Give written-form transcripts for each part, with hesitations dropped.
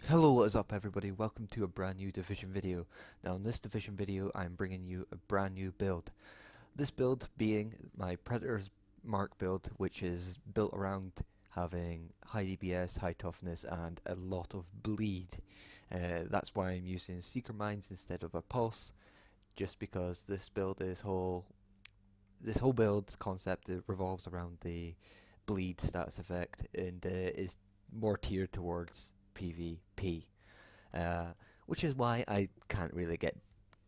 Hello, what is up everybody? Welcome to a brand new Division video. Now in this Division video I'm bringing you a brand new build. This build being my Predator's Mark build, which is built around having high DPS, high toughness and a lot of bleed. That's why I'm using Seeker Mines instead of a Pulse, just because this whole build concept revolves around the bleed status effect and is more tiered towards PvP, which is why I can't really get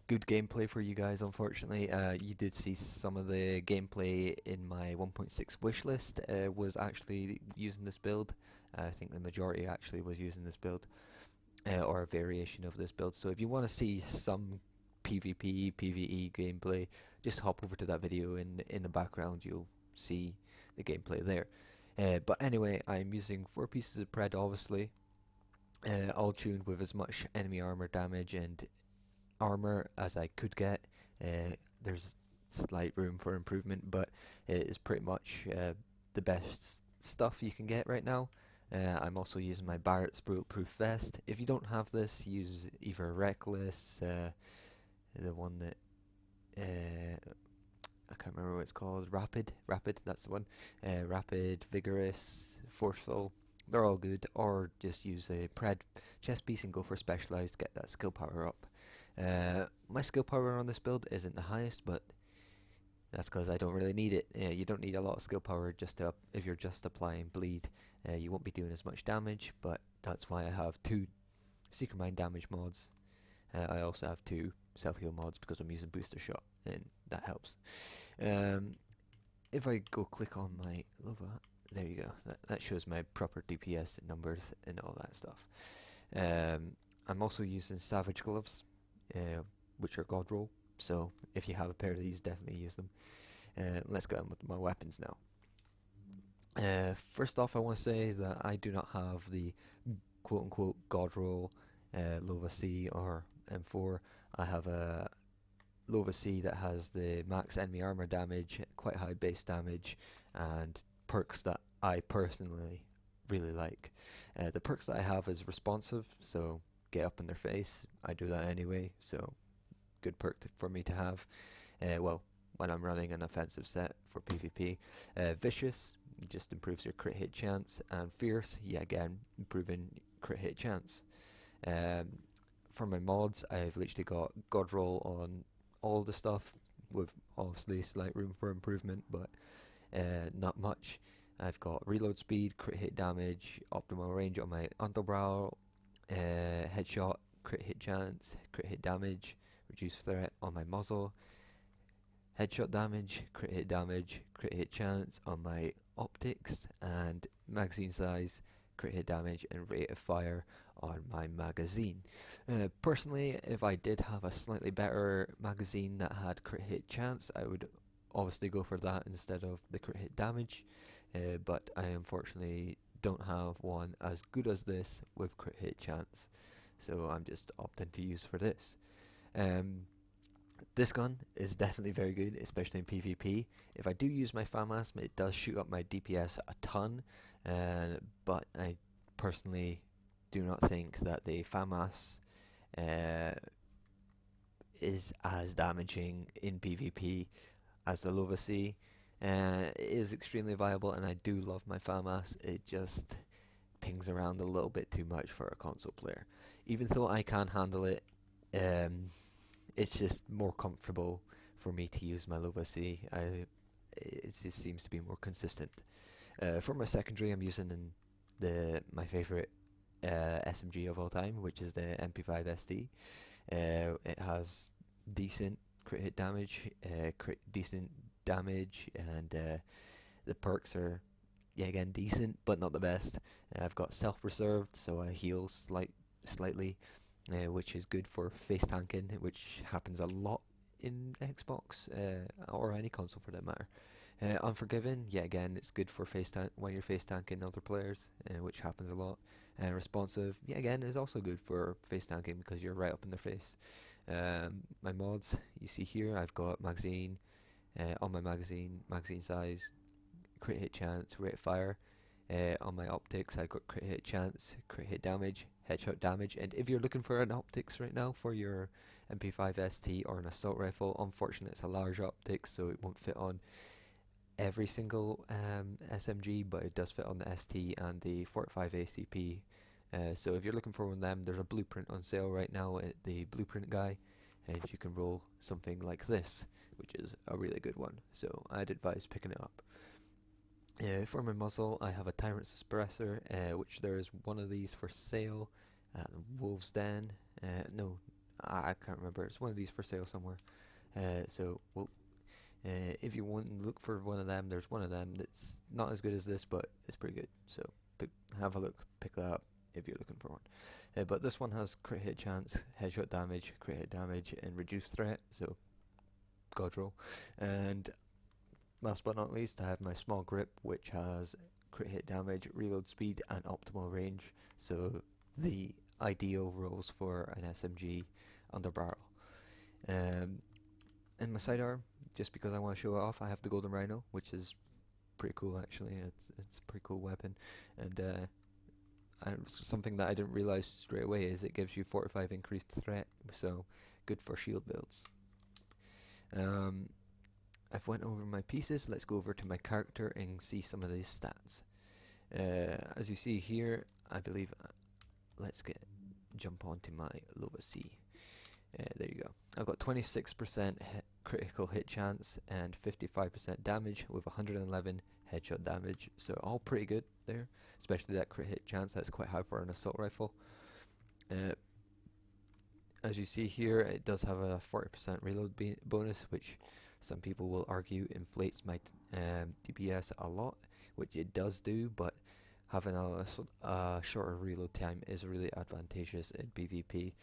good gameplay for you guys, unfortunately. You did see some of the gameplay in my 1.6 wishlist was actually using this build. I think the majority actually was using this build, or a variation of this build. So if you want to see some PvP, PvE gameplay, just hop over to that video. In the background you'll see the gameplay there. But anyway, I'm using 4 pieces of pred, obviously, all tuned with as much enemy armor damage and armor as I could get. There's slight room for improvement, but it is pretty much the best stuff you can get right now. I'm also using my Barrett's Bulletproof Vest. If you don't have this, use either Reckless, the one that I can't remember what it's called. Rapid, that's the one. Rapid, Vigorous, Forceful. They're all good. Or just use a pred chest piece and go for specialized. Get that skill power up. My skill power on this build isn't the highest, but that's because I don't really need it. You don't need a lot of skill power if you're just applying bleed. You won't be doing as much damage, but that's why I have 2 Seeker Mine damage mods. I also have 2 self-heal mods because I'm using Booster Shot, and that helps. If I go click on my Lova, there you go. That shows my proper DPS numbers and all that stuff. I'm also using Savage Gloves, which are God Roll. So if you have a pair of these, definitely use them. Let's get on with my weapons now. First off, I want to say that I do not have the quote-unquote God Roll Lova C or M4. I have a Lova C that has the max enemy armor damage, quite high base damage, and perks that I personally really like. The perks that I have is responsive, so get up in their face. I do that anyway, so good perk for me to have. Well, when I'm running an offensive set for PvP. Vicious just improves your crit hit chance, and Fierce, yeah, again, improving crit hit chance. For my mods, I've literally got God Roll on all the stuff, with obviously slight room for improvement, but not much. I've got reload speed, crit hit damage, optimal range on my underbrow, headshot, crit hit chance, crit hit damage, reduced threat on my muzzle, headshot damage, crit hit chance on my optics, and magazine size, crit hit damage, and rate of fire on my magazine. Personally, if I did have a slightly better magazine that had crit hit chance, I would obviously go for that instead of the crit hit damage, but I unfortunately don't have one as good as this with crit hit chance, so I'm just opting to use for this. This gun is definitely very good, especially in PvP. If I do use my FAMAS, it does shoot up my DPS a ton, but I personally do not think that the FAMAS is as damaging in PvP as the Lova C. It is extremely viable, and I do love my FAMAS. It just pings around a little bit too much for a console player. Even though I can handle it, it's just more comfortable for me to use my Lova C. It just seems to be more consistent. For my secondary, I'm using my favorite SMG of all time, which is the MP5 SD. It has decent crit hit damage, decent damage, and the perks are, yeah, again, decent, but not the best. I've got self-reserved, so I heal slightly, which is good for face tanking, which happens a lot in Xbox, or any console for that matter. Unforgiven, yeah, again, it's good for when you're face tanking other players, which happens a lot. And responsive, yeah, again, is also good for face tanking because you're right up in their face. My mods, you see here, I've got magazine, on my magazine size, crit hit chance, rate of fire. On my optics, I got crit hit chance, crit hit damage, headshot damage. And if you're looking for an optics right now for your MP5 ST or an assault rifle, unfortunately it's a large optics, so it won't fit on every single SMG, but it does fit on the ST and the 45 ACP. So if you're looking for one of them, there's a blueprint on sale right now at the Blueprint Guy, and you can roll something like this, which is a really good one. So I'd advise picking it up. For my muzzle, I have a Tyrant Suppressor, which there is one of these for sale at Wolves Den. No, I can't remember. It's one of these for sale somewhere. If you want to look for one of them, there's one of them that's not as good as this, but it's pretty good. So have a look, pick that up if you're looking for one. But this one has crit hit chance, headshot damage, crit hit damage, and reduced threat. So god roll. And last but not least, I have my small grip, which has crit hit damage, reload speed, and optimal range. So the ideal rolls for an SMG under barrel. And my sidearm, just because I want to show it off, I have the Golden Rhino, which is pretty cool actually. It's a pretty cool weapon, and something that I didn't realize straight away is it gives you 45 increased threat, so good for shield builds. I've went over my pieces. Let's go over to my character and see some of these stats. As you see here, I believe, let's jump onto my Loba C. There you go. I've got 26% critical hit chance and 55% damage with 111 headshot damage. So all pretty good there, especially that crit hit chance. That's quite high for an assault rifle. As you see here, it does have a 40% reload bonus, which some people will argue inflates my DPS a lot, which it does do, but having a shorter reload time is really advantageous in PvP.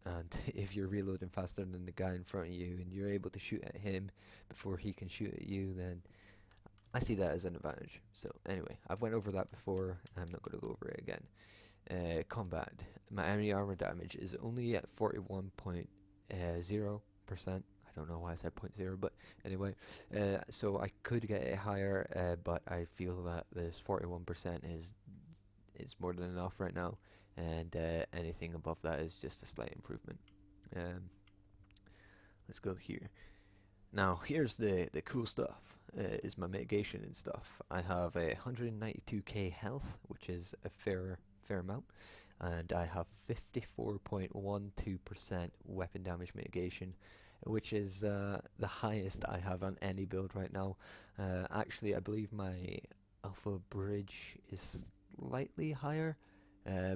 And if you're reloading faster than the guy in front of you and you're able to shoot at him before he can shoot at you, then I see that as an advantage. So anyway, I've went over that before. I'm not going to go over it again. Combat. My enemy armor damage is only at 41.0%. I don't know why I said 0.0, but anyway, so I could get it higher, but I feel that this 41% is more than enough right now, and anything above that is just a slight improvement. Let's go here. Now here's the cool stuff. Is my mitigation and stuff. I have a 192k health, which is a fair amount, and I have 54.12% weapon damage mitigation, which is the highest I have on any build right now. Actually, I believe my Alpha Bridge is slightly higher,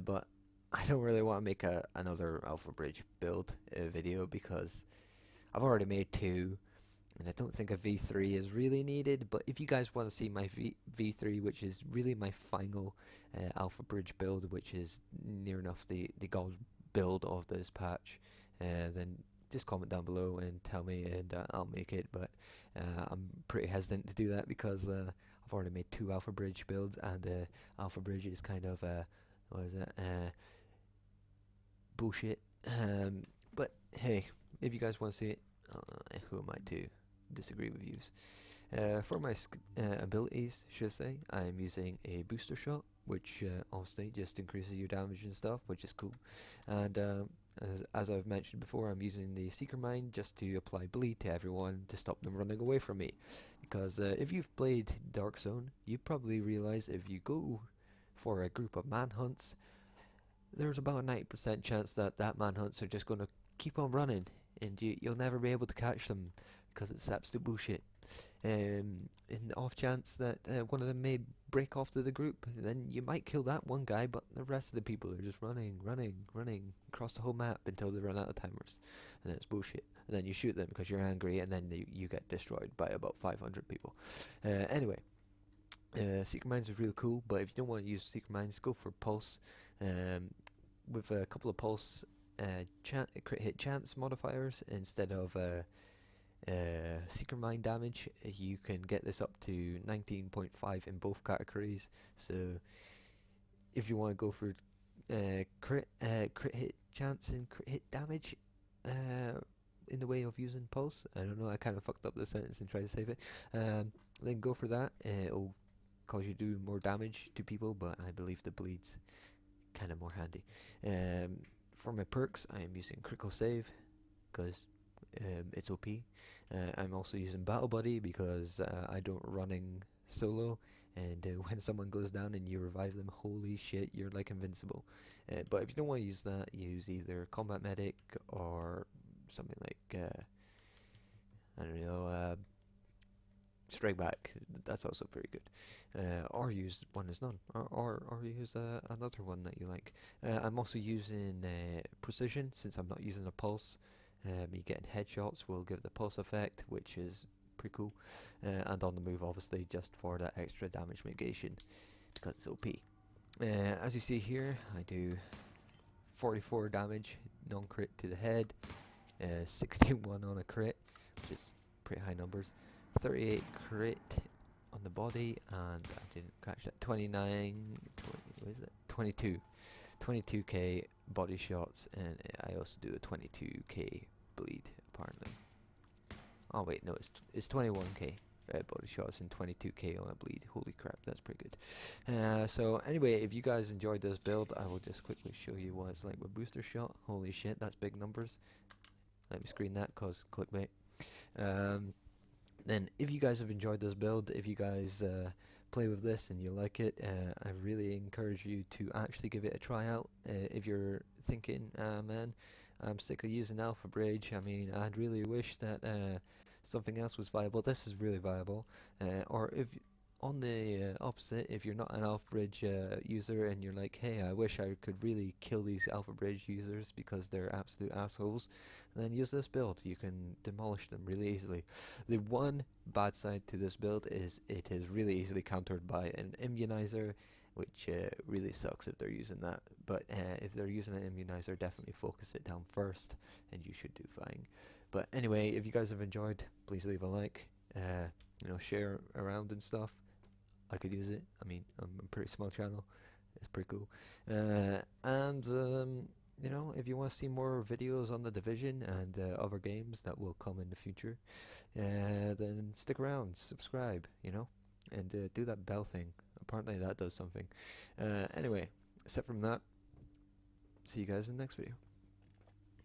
but I don't really want to make another Alpha Bridge build video because I've already made two, and I don't think a V3 is really needed. But if you guys want to see my V3, which is really my final Alpha Bridge build, which is near enough the gold build of this patch, then just comment down below and tell me, and I'll make it. But I'm pretty hesitant to do that because I've already made two Alpha Bridge builds, and Alpha Bridge is kind of bullshit. But hey, if you guys want to see it, who am I to disagree with yous? For my abilities, should I say, I'm using a booster shot, which obviously just increases your damage and stuff, which is cool. And as I've mentioned before, I'm using the Seeker Mine just to apply bleed to everyone to stop them running away from me. Because if you've played Dark Zone, you probably realize if you go for a group of manhunts, there's about a 90% chance that manhunts are just going to keep on running, and you'll never be able to catch them because it's absolute bullshit. In the off chance that one of them may break off to the group, then you might kill that one guy, but the rest of the people are just running across the whole map until they run out of timers, and then it's bullshit. And then you shoot them because you're angry, and then you get destroyed by about 500 people. Anyway, Secret Mines is really cool, but if you don't want to use Secret Mines, go for Pulse. With a couple of Pulse crit hit chance modifiers instead of Seeker Mine damage, you can get this up to 19.5 in both categories. So if you want to go for crit hit chance and crit hit damage in the way of using Pulse, I don't know, I kind of fucked up the sentence and tried to save it, then go for that. It'll cause you to do more damage to people, but I believe the bleeds kind of more handy. For my perks, I am using critical save because it's OP. I'm also using battle buddy because I don't running solo, and when someone goes down and you revive them, holy shit, you're like invincible. But if you don't want to use that, use either combat medic or something like I don't know, strike back. That's also very good. Or use one as none, or use another one that you like. I'm also using precision since I'm not using a pulse. Me getting headshots will give the pulse effect, which is pretty cool. And on the move, obviously, just for that extra damage mitigation because it's OP. As you see here, I do 44 damage non-crit to the head, 61 on a crit, which is pretty high numbers. 38 crit on the body, and I didn't catch that. 22k body shots, and I also do a 22k bleed apparently. Oh wait, no, it's 21k body shots and 22k on a bleed. Holy crap, that's pretty good. So anyway, if you guys enjoyed this build, I will just quickly show you what it's like with booster shot. Holy shit, that's big numbers. Let me screen that cause clickbait. Then if you guys have enjoyed this build, if you guys play with this and you like it, I really encourage you to actually give it a try out. If you're thinking, man, I'm sick of using Alpha Bridge, I mean, I'd really wish that something else was viable. This is really viable. Or if on the opposite, if you're not an Alpha Bridge user and you're like, hey, I wish I could really kill these Alpha Bridge users because they're absolute assholes, then use this build. You can demolish them really easily. The one bad side to this build is it is really easily countered by an immunizer, which really sucks if they're using that. But if they're using an immunizer, definitely focus it down first and you should do fine. But anyway, if you guys have enjoyed, please leave a like, share around and stuff. I could use it. I mean, I'm a pretty small channel. It's pretty cool. If you want to see more videos on the Division and other games that will come in the future, then stick around, subscribe, and do that bell thing. Apparently that does something. Anyway, except from that, see you guys in the next video.